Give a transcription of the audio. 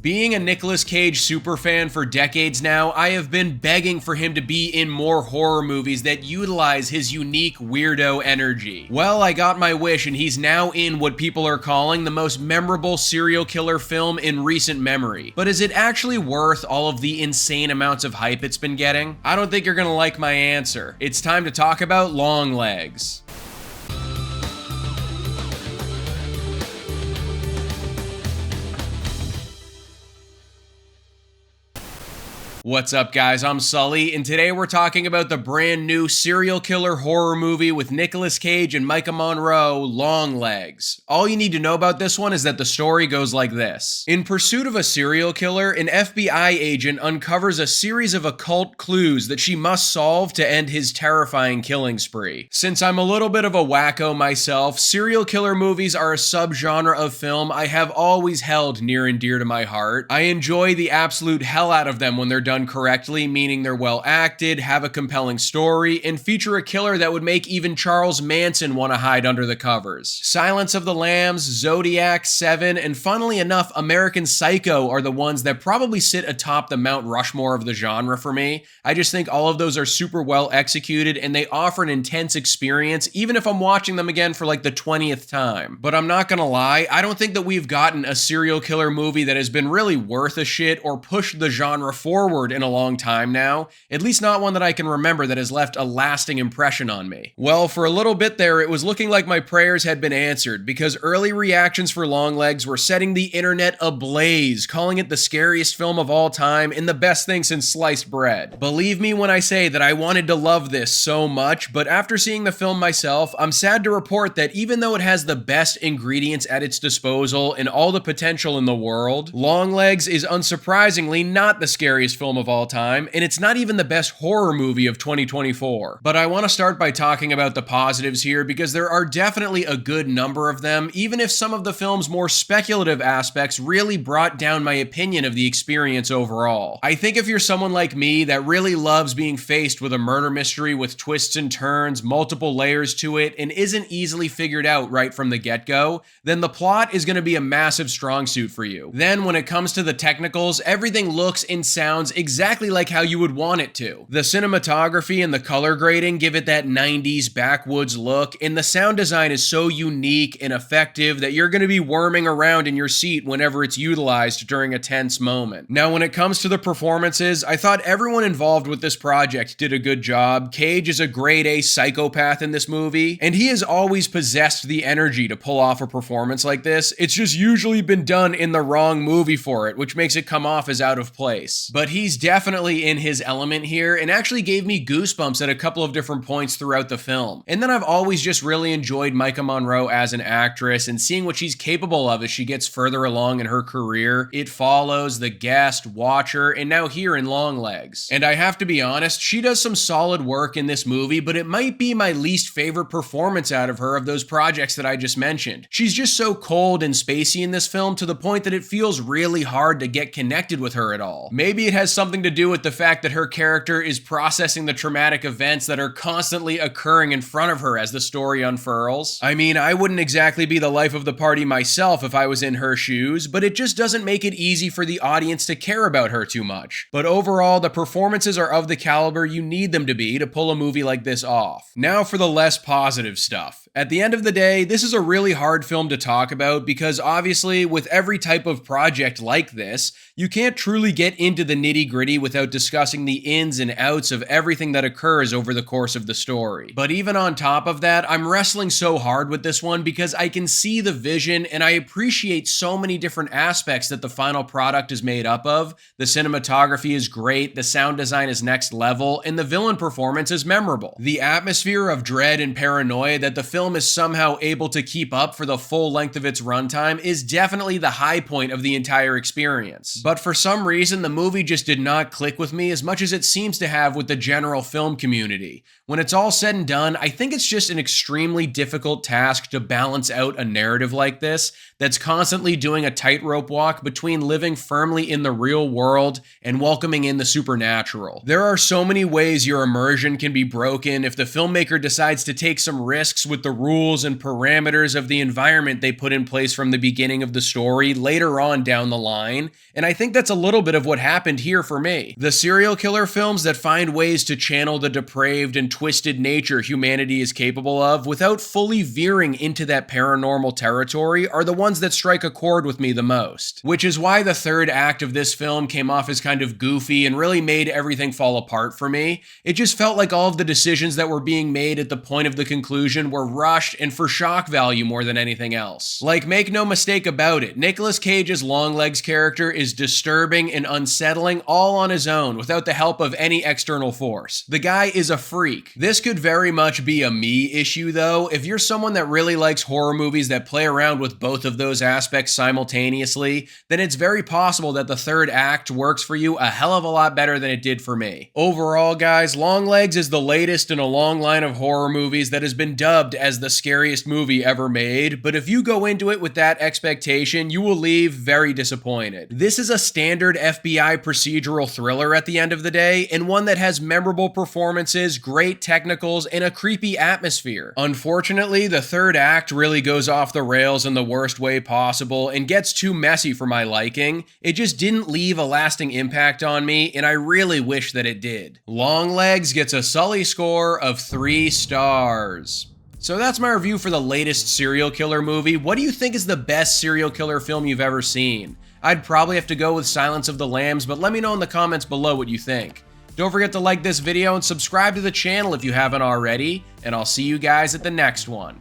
Being a Nicolas Cage superfan for decades now, I have been begging for him to be in more horror movies that utilize his unique weirdo energy. Well, I got my wish and he's now in what people are calling the most memorable serial killer film in recent memory. But is it actually worth all of the insane amounts of hype it's been getting? I don't think you're gonna like my answer. It's time to talk about Longlegs. What's up, guys? I'm Sully, and today we're talking about the brand new serial killer horror movie with Nicolas Cage and Maika Monroe, Longlegs. All you need to know about this one is that the story goes like this. In pursuit of a serial killer, an FBI agent uncovers a series of occult clues that she must solve to end his terrifying killing spree. Since I'm a little bit of a wacko myself, serial killer movies are a subgenre of film I have always held near and dear to my heart. I enjoy the absolute hell out of them when they're done correctly, meaning they're well acted, have a compelling story, and feature a killer that would make even Charles Manson want to hide under the covers. Silence of the Lambs, Zodiac, Seven, and funnily enough, American Psycho are the ones that probably sit atop the Mount Rushmore of the genre for me. I just think all of those are super well executed and they offer an intense experience, even if I'm watching them again for like the 20th time. But I'm not gonna lie, I don't think that we've gotten a serial killer movie that has been really worth a shit or pushed the genre forward in a long time now, at least not one that I can remember that has left a lasting impression on me. Well, for a little bit there, it was looking like my prayers had been answered because early reactions for Longlegs were setting the internet ablaze, calling it the scariest film of all time and the best thing since sliced bread. Believe me when I say that I wanted to love this so much, but after seeing the film myself, I'm sad to report that even though it has the best ingredients at its disposal and all the potential in the world, Longlegs is unsurprisingly not the scariest film of all time, and it's not even the best horror movie of 2024. But I want to start by talking about the positives here because there are definitely a good number of them, even if some of the film's more speculative aspects really brought down my opinion of the experience overall. I think if you're someone like me that really loves being faced with a murder mystery with twists and turns, multiple layers to it, and isn't easily figured out right from the get-go, then the plot is going to be a massive strong suit for you. Then when it comes to the technicals, everything looks and sounds exactly like how you would want it to. The cinematography and the color grading give it that 90s backwoods look, and the sound design is so unique and effective that you're going to be worming around in your seat whenever it's utilized during a tense moment. Now, when it comes to the performances, I thought everyone involved with this project did a good job. Cage is a grade A psychopath in this movie, and he has always possessed the energy to pull off a performance like this. It's just usually been done in the wrong movie for it, which makes it come off as out of place. But he's definitely in his element here and actually gave me goosebumps at a couple of different points throughout the film. And then I've always just really enjoyed Maika Monroe as an actress and seeing what she's capable of as she gets further along in her career. It Follows, The Guest, Watcher, and now here in Longlegs. And I have to be honest, she does some solid work in this movie, but it might be my least favorite performance out of her of those projects that I just mentioned. She's just so cold and spacey in this film to the point that it feels really hard to get connected with her at all. Maybe it has something to do with the fact that her character is processing the traumatic events that are constantly occurring in front of her as the story unfurls. I mean, I wouldn't exactly be the life of the party myself if I was in her shoes, but it just doesn't make it easy for the audience to care about her too much. But overall, the performances are of the caliber you need them to be to pull a movie like this off. Now for the less positive stuff. At the end of the day, this is a really hard film to talk about because obviously with every type of project like this, you can't truly get into the nitty-gritty without discussing the ins and outs of everything that occurs over the course of the story. But even on top of that, I'm wrestling so hard with this one because I can see the vision and I appreciate so many different aspects that the final product is made up of. The cinematography is great, the sound design is next level, and the villain performance is memorable. The atmosphere of dread and paranoia that the film is somehow able to keep up for the full length of its runtime is definitely the high point of the entire experience. But for some reason, the movie just did not click with me as much as it seems to have with the general film community. When it's all said and done, I think it's just an extremely difficult task to balance out a narrative like this that's constantly doing a tightrope walk between living firmly in the real world and welcoming in the supernatural. There are so many ways your immersion can be broken if the filmmaker decides to take some risks with the rules and parameters of the environment they put in place from the beginning of the story later on down the line, and I think that's a little bit of what happened here for me. The serial killer films that find ways to channel the depraved and twisted nature humanity is capable of without fully veering into that paranormal territory are the ones that strike a chord with me the most. Which is why the third act of this film came off as kind of goofy and really made everything fall apart for me. It just felt like all of the decisions that were being made at the point of the conclusion were rushed and for shock value more than anything else. Like, make no mistake about it, Nicolas Cage's Longlegs character is disturbing and unsettling all on his own without the help of any external force. The guy is a freak. This could very much be a me issue though. If you're someone that really likes horror movies that play around with both of those aspects simultaneously, then it's very possible that the third act works for you a hell of a lot better than it did for me. Overall, guys, Longlegs is the latest in a long line of horror movies that has been dubbed as the scariest movie ever made, but if you go into it with that expectation, you will leave very disappointed. This is a standard FBI procedural thriller at the end of the day, and one that has memorable performances, great technicals, and a creepy atmosphere. Unfortunately, the third act really goes off the rails in the worst way possible and gets too messy for my liking. It just didn't leave a lasting impact on me, and I really wish that it did. Longlegs gets a Sully score of 3 stars. So that's my review for the latest serial killer movie. What do you think is the best serial killer film you've ever seen? I'd probably have to go with Silence of the Lambs, but let me know in the comments below what you think. Don't forget to like this video and subscribe to the channel if you haven't already, and I'll see you guys at the next one.